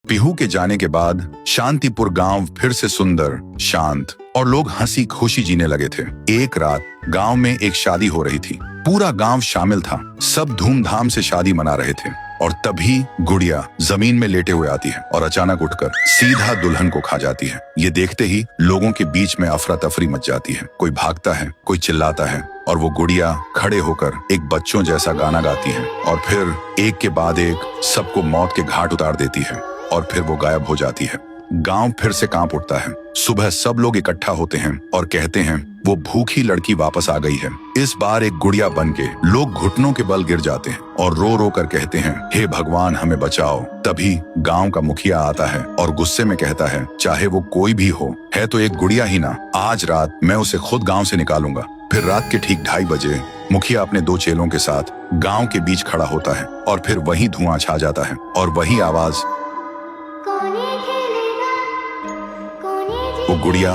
पीहू के जाने के बाद शांतिपुर गांव फिर से सुंदर, शांत और लोग हंसी खुशी जीने लगे थे। एक रात गांव में एक शादी हो रही थी। पूरा गांव शामिल था। सब धूमधाम से शादी मना रहे थे और तभी गुड़िया जमीन में लेटे हुए आती है और अचानक उठकर सीधा दुल्हन को खा जाती है। ये देखते ही लोगों के बीच में अफरा तफरी मच जाती है। कोई भागता है, कोई चिल्लाता है और वो गुड़िया खड़े होकर एक बच्चों जैसा गाना गाती है और फिर एक के बाद एक सबको मौत के घाट उतार देती है और फिर वो गायब हो जाती है। गांव फिर से कांप उठता है। सुबह सब लोग इकट्ठा होते हैं और कहते हैं वो भूखी लड़की वापस आ गई है। इस बार एक गुड़िया बन के लोग घुटनों के बल गिर जाते हैं और रो रो कर कहते हैं, हे भगवान हमें बचाओ। तभी गांव का मुखिया आता है और गुस्से में कहता है, चाहे वो कोई भी हो, है तो एक गुड़िया ही ना। आज रात मैं उसे खुद गांव से निकालूंगा। फिर रात के ठीक 2:30 बजे मुखिया अपने 2 चेलों के साथ गांव के बीच खड़ा होता है और फिर वही धुआं छा जाता है और वही आवाज, वो गुड़िया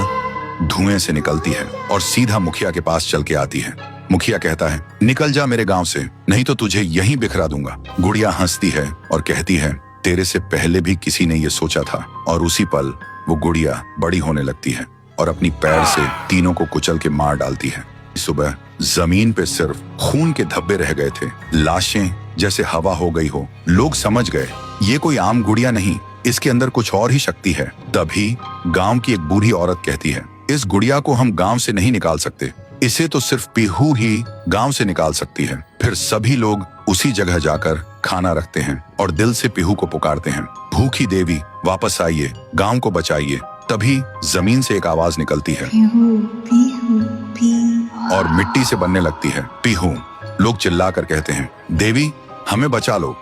धुएं से निकलती है और सीधा मुखिया के पास चल के आती है। मुखिया कहता है, निकल जा मेरे गांव से, नहीं तो तुझे यहीं बिखरा दूंगा। गुड़िया हंसती है और कहती है, तेरे से पहले भी किसी ने ये सोचा था। और उसी पल वो गुड़िया बड़ी होने लगती है और अपनी पैर से तीनों को कुचल के मार डालती है। सुबह जमीन पे सिर्फ खून के धब्बे रह गए थे, लाशें जैसे हवा हो गई हो। लोग समझ गए ये कोई आम गुड़िया नहीं, इसके अंदर कुछ और ही शक्ति है। तभी गांव की एक बूढ़ी औरत कहती है, इस गुड़िया को हम गांव से नहीं निकाल सकते, इसे तो सिर्फ पीहू ही गांव से निकाल सकती है। फिर सभी लोग उसी जगह जाकर खाना रखते हैं और दिल से पीहू को पुकारते हैं, भूखी देवी वापस आइए, गांव को बचाइए। तभी जमीन से एक आवाज निकलती है पीहू, पीहू, पीहू। और मिट्टी से बनने लगती है पीहू। लोग चिल्लाकर कहते हैं, देवी हमें बचा लो।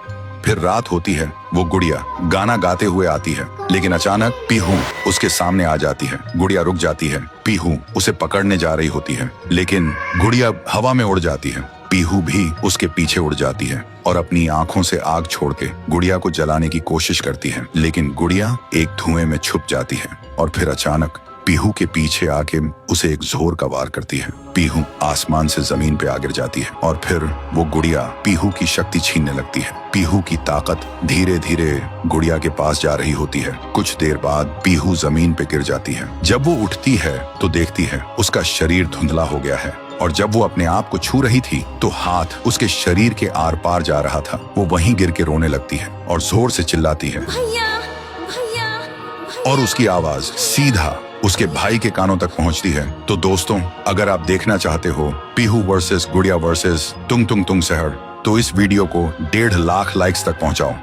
फिर रात होती है। वो गुड़िया गाना गाते हुए आती है, लेकिन अचानक पीहू उसके सामने आ जाती है। गुड़िया रुक जाती है। पीहू उसे पकड़ने जा रही होती है, लेकिन गुड़िया हवा में उड़ जाती है। पीहू भी उसके पीछे उड़ जाती है और अपनी आंखों से आग छोड़ के गुड़िया को जलाने की कोशिश करती है, लेकिन गुड़िया एक धुएं में छुप जाती है और फिर अचानक पीहू के पीछे आके उसे एक जोर का वार करती है। पीहू आसमान से जमीन पे आ गिर जाती है और फिर वो गुड़िया पीहू की शक्ति छीनने लगती है। पीहू की ताकत धीरे धीरे गुड़िया के पास जा रही होती है। कुछ देर बाद पीहू जमीन पे गिर जाती है। जब वो उठती है तो देखती है उसका शरीर धुंधला हो गया है और जब वो अपने आप को छू रही थी तो हाथ उसके शरीर के आर पार जा रहा था। वो वहीं गिर के रोने लगती है और जोर से चिल्लाती है, भैया, भैया, भैया। और उसकी आवाज सीधा उसके भाई के कानों तक पहुंचती है। तो दोस्तों, अगर आप देखना चाहते हो पीहू वर्सेस गुड़िया वर्सेस तुंग तुंग तुंग सहर, तो इस वीडियो को 1.5 लाख लाइक्स तक पहुंचाओ।